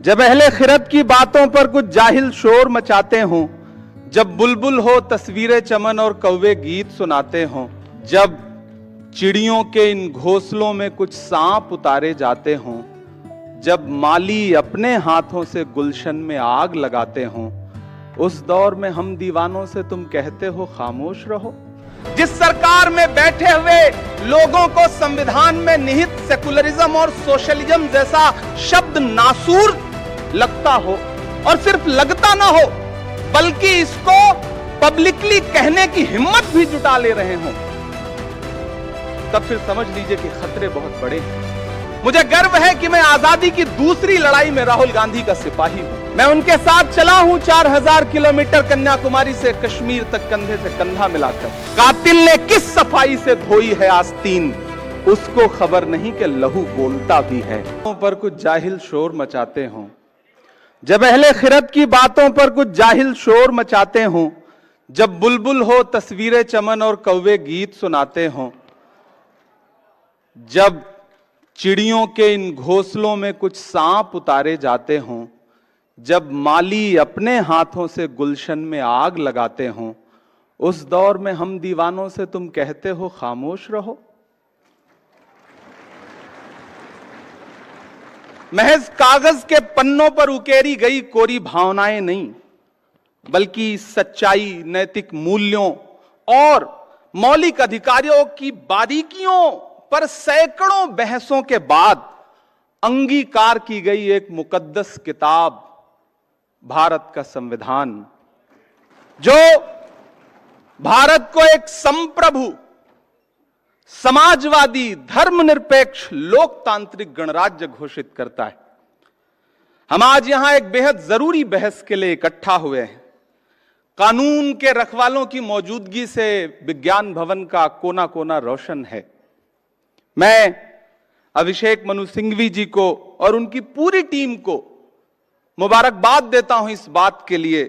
जब अहले खिरत की बातों पर कुछ जाहिल शोर मचाते हों, जब बुलबुल हो तस्वीरें चमन और कौवे गीत सुनाते हों, जब चिड़ियों के इन घोंसलों में कुछ सांप उतारे जाते हों, जब माली अपने हाथों से गुलशन में आग लगाते हों, उस दौर में हम दीवानों से तुम कहते हो खामोश रहो। जिस सरकार में बैठे हुए लोगों को संविधान में निहित सेकुलरिज्म और सोशलिज्म जैसा शब्द नासूर लगता हो, और सिर्फ लगता ना हो बल्कि इसको पब्लिकली कहने की हिम्मत भी जुटा ले रहे हो, तब फिर समझ लीजिए कि खतरे बहुत बड़े हैं। मुझे गर्व है कि मैं आजादी की दूसरी लड़ाई में राहुल गांधी का सिपाही हूं। मैं उनके साथ चला हूं 4000 किलोमीटर कन्याकुमारी से कश्मीर तक कंधे से कंधा मिलाकर। कातिल ने किस सफाई से धोई है आस्तीन, उसको खबर नहीं कि लहू बोलता भी है। पर कुछ जाहिल शोर मचाते हों, जब अहले खिरत की बातों पर कुछ जाहिल शोर मचाते हों, जब बुलबुल हो तस्वीरें चमन और कौवे गीत सुनाते हों, जब चिड़ियों के इन घोंसलों में कुछ सांप उतारे जाते हों, जब माली अपने हाथों से गुलशन में आग लगाते हों, उस दौर में हम दीवानों से तुम कहते हो खामोश रहो। महज कागज के पन्नों पर उकेरी गई कोरी भावनाएं नहीं, बल्कि सच्चाई, नैतिक मूल्यों और मौलिक अधिकारों की बारीकियों पर सैकड़ों बहसों के बाद अंगीकार की गई एक मुकद्दस किताब, भारत का संविधान, जो भारत को एक संप्रभु, समाजवादी, धर्मनिरपेक्ष, लोकतांत्रिक गणराज्य घोषित करता है। हम आज यहां एक बेहद जरूरी बहस के लिए इकट्ठा हुए हैं। कानून के रखवालों की मौजूदगी से विज्ञान भवन का कोना कोना रोशन है। मैं अभिषेक मनु सिंघवी जी को और उनकी पूरी टीम को मुबारकबाद देता हूं इस बात के लिए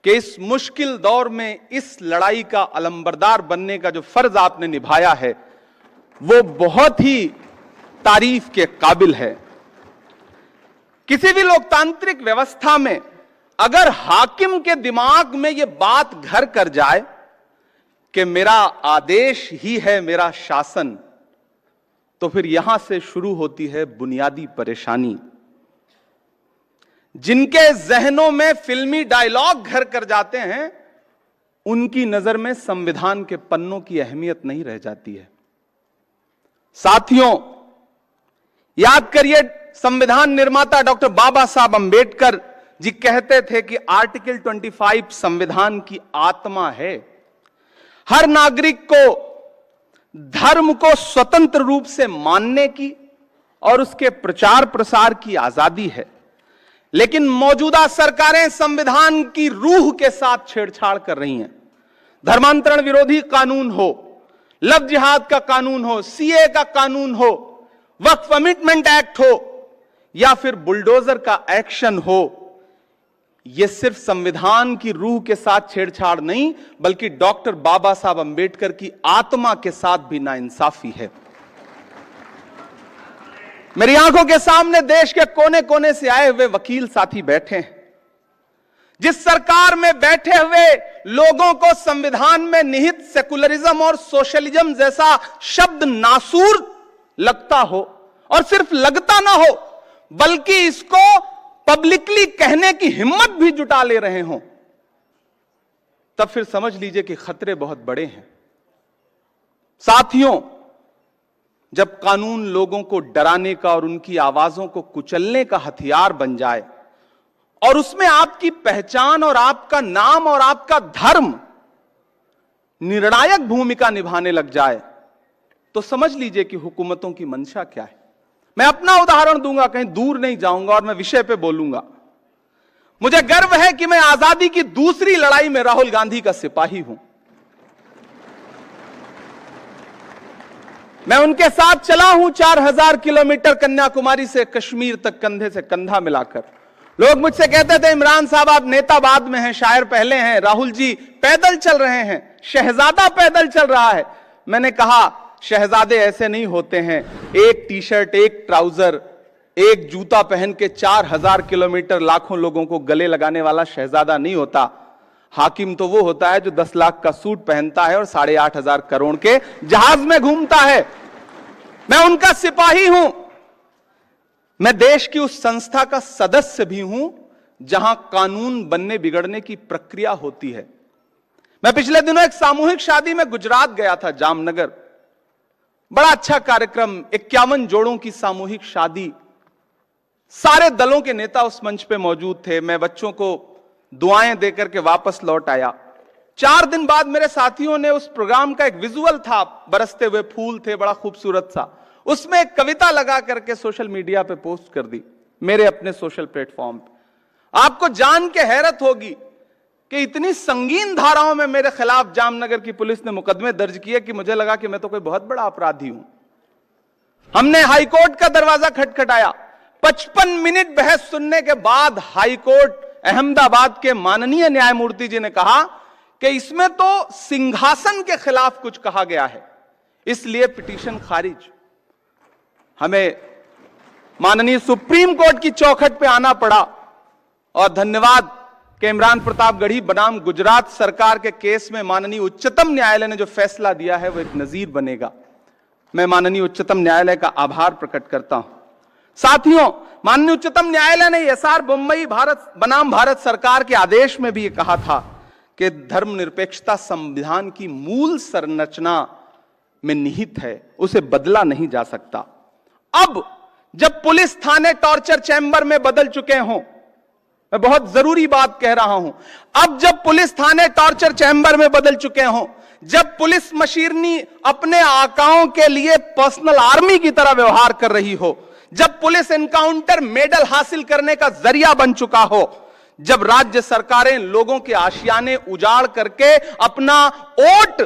कि इस मुश्किल दौर में इस लड़ाई का अलंबरदार बनने का जो फर्ज आपने निभाया है वो बहुत ही तारीफ के काबिल है। किसी भी लोकतांत्रिक व्यवस्था में अगर हाकिम के दिमाग में यह बात घर कर जाए कि मेरा आदेश ही है मेरा शासन, तो फिर यहां से शुरू होती है बुनियादी परेशानी। जिनके जहनों में फिल्मी डायलॉग घर कर जाते हैं, उनकी नजर में संविधान के पन्नों की अहमियत नहीं रह जाती है। साथियों, याद करिए, संविधान निर्माता डॉक्टर बाबा साहब अंबेडकर जी कहते थे कि आर्टिकल 25 संविधान की आत्मा है। हर नागरिक को धर्म को स्वतंत्र रूप से मानने की और उसके प्रचार प्रसार की आजादी है, लेकिन मौजूदा सरकारें संविधान की रूह के साथ छेड़छाड़ कर रही हैं। धर्मांतरण विरोधी कानून हो, लव जिहाद का कानून हो, सीए का कानून हो, वक्फ अमेंडमेंट एक्ट हो या फिर बुलडोजर का एक्शन हो, यह सिर्फ संविधान की रूह के साथ छेड़छाड़ नहीं बल्कि डॉक्टर बाबा साहब अंबेडकर की आत्मा के साथ भी नाइंसाफी है। मेरी आंखों के सामने देश के कोने कोने से आए हुए वकील साथी बैठे हैं। जिस सरकार में बैठे हुए लोगों को संविधान में निहित सेकुलरिज्म और सोशलिज्म जैसा शब्द नासूर लगता हो, और सिर्फ लगता ना हो बल्कि इसको पब्लिकली कहने की हिम्मत भी जुटा ले रहे हो, तब फिर समझ लीजिए कि खतरे बहुत बड़े हैं। साथियों, जब कानून लोगों को डराने का और उनकी आवाजों को कुचलने का हथियार बन जाए और उसमें आपकी पहचान और आपका नाम और आपका धर्म निर्णायक भूमिका निभाने लग जाए, तो समझ लीजिए कि हुकूमतों की मंशा क्या है। मैं अपना उदाहरण दूंगा, कहीं दूर नहीं जाऊंगा और मैं विषय पे बोलूंगा। मुझे गर्व है कि मैं आजादी की दूसरी लड़ाई में राहुल गांधी का सिपाही हूं। मैं उनके साथ चला हूं 4000 किलोमीटर कन्याकुमारी से कश्मीर तक कंधे से कंधा मिलाकर। लोग मुझसे कहते थे, इमरान साहब आप नेता बाद में हैं, शायर पहले हैं, राहुल जी पैदल चल रहे हैं, शहजादा पैदल चल रहा है। मैंने कहा, शहजादे ऐसे नहीं होते हैं, एक टी शर्ट, एक ट्राउजर, एक जूता पहन के 4000 किलोमीटर लाखों लोगों को गले लगाने वाला शहजादा नहीं होता। हाकिम तो वो होता है जो 10 लाख का सूट पहनता है और 8,500 करोड़ के जहाज में घूमता है। मैं उनका सिपाही हूं। मैं देश की उस संस्था का सदस्य भी हूं जहां कानून बनने बिगड़ने की प्रक्रिया होती है। मैं पिछले दिनों एक सामूहिक शादी में गुजरात गया था, जामनगर। बड़ा अच्छा कार्यक्रम, 51 जोड़ों की सामूहिक शादी। सारे दलों के नेता उस मंच पे मौजूद थे। मैं बच्चों को दुआएं देकर के वापस लौट आया। 4 दिन बाद मेरे साथियों ने उस प्रोग्राम का एक विजुअल था, बरसते हुए फूल थे, बड़ा खूबसूरत सा। उसमें एक कविता लगा करके सोशल मीडिया पे पोस्ट कर दी, मेरे अपने सोशल प्लेटफॉर्म पे। आपको जान के हैरत होगी कि इतनी संगीन धाराओं में मेरे खिलाफ जामनगर की पुलिस ने मुकदमे दर्ज किए कि मुझे लगा कि मैं तो कोई बहुत बड़ा अपराधी हूं। हमने हाईकोर्ट का दरवाजा खटखटाया। 55 मिनट बहस सुनने के बाद हाईकोर्ट अहमदाबाद के माननीय न्यायमूर्ति जी ने कहा कि इसमें तो सिंहासन के खिलाफ कुछ कहा गया है, इसलिए पिटीशन खारिज। हमें माननीय सुप्रीम कोर्ट की चौखट पे आना पड़ा और धन्यवाद कि इमरान प्रताप गढ़ी बनाम गुजरात सरकार के केस में माननीय उच्चतम न्यायालय ने जो फैसला दिया है वो एक नजीर बनेगा। मैं माननीय उच्चतम न्यायालय का आभार प्रकट करता हूं। साथियों, माननीय उच्चतम न्यायालय ने एसआर बोम्मई भारत बनाम भारत सरकार के आदेश में भी ये कहा था कि धर्मनिरपेक्षता संविधान की मूल संरचना में निहित है, उसे बदला नहीं जा सकता। अब जब पुलिस थाने टॉर्चर चैंबर में बदल चुके हों, मैं बहुत जरूरी बात कह रहा हूं, अब जब पुलिस थाने टॉर्चर चैंबर में बदल चुके हों, जब पुलिस मशीनरी अपने आकाओं के लिए पर्सनल आर्मी की तरह व्यवहार कर रही हो, जब पुलिस एनकाउंटर मेडल हासिल करने का जरिया बन चुका हो, जब राज्य सरकारें लोगों के आशियाने उजाड़ करके अपना वोट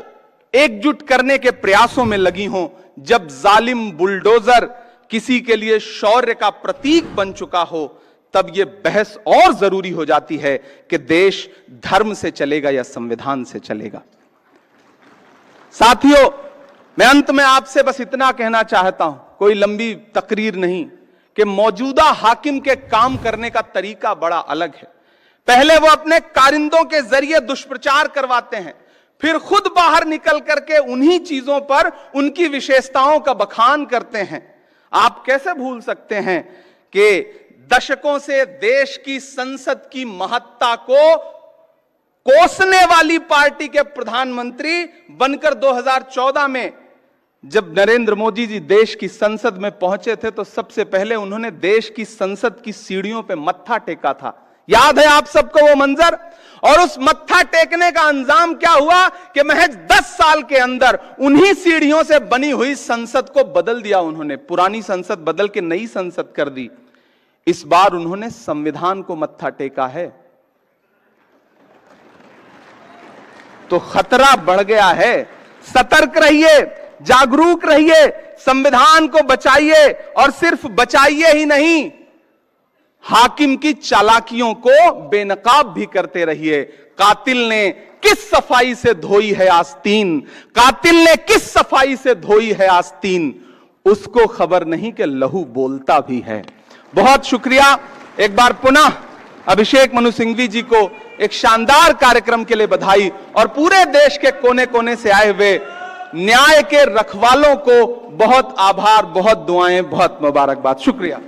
एकजुट करने के प्रयासों में लगी हों, जब जालिम बुलडोजर किसी के लिए शौर्य का प्रतीक बन चुका हो, तब यह बहस और जरूरी हो जाती है कि देश धर्म से चलेगा या संविधान से चलेगा। साथियों, मैं अंत में आपसे बस इतना कहना चाहता हूं, कोई लंबी तकरीर नहीं, कि मौजूदा हाकिम के काम करने का तरीका बड़ा अलग है। पहले वो अपने कारिंदों के जरिए दुष्प्रचार करवाते हैं, फिर खुद बाहर निकल करके उन्हीं चीजों पर उनकी विशेषताओं का बखान करते हैं। आप कैसे भूल सकते हैं कि दशकों से देश की संसद की महत्ता को कोसने वाली पार्टी के प्रधानमंत्री बनकर 2014 में जब नरेंद्र मोदी जी देश की संसद में पहुंचे थे तो सबसे पहले उन्होंने देश की संसद की सीढ़ियों पे मत्था टेका था। याद है आप सबको वो मंजर? और उस मत्था टेकने का अंजाम क्या हुआ कि महज 10 साल के अंदर उन्हीं सीढ़ियों से बनी हुई संसद को बदल दिया उन्होंने। पुरानी संसद बदल के नई संसद कर दी। इस बार उन्होंने संविधान को मत्था टेका है, तो खतरा बढ़ गया है। सतर्क रहिए, जागरूक रहिए, संविधान को बचाइए, और सिर्फ बचाइए ही नहीं, हाकिम की चालाकियों को बेनकाब भी करते रहिए। कातिल ने किस सफाई से धोई है आस्तीन, कातिल ने किस सफाई से धोई है आस्तीन, उसको खबर नहीं कि लहू बोलता भी है। बहुत शुक्रिया। एक बार पुनः अभिषेक मनु सिंघवी जी को एक शानदार कार्यक्रम के लिए बधाई, और पूरे देश के कोने कोने से आए हुए न्याय के रखवालों को बहुत आभार, बहुत दुआएं, बहुत मुबारकबाद। शुक्रिया।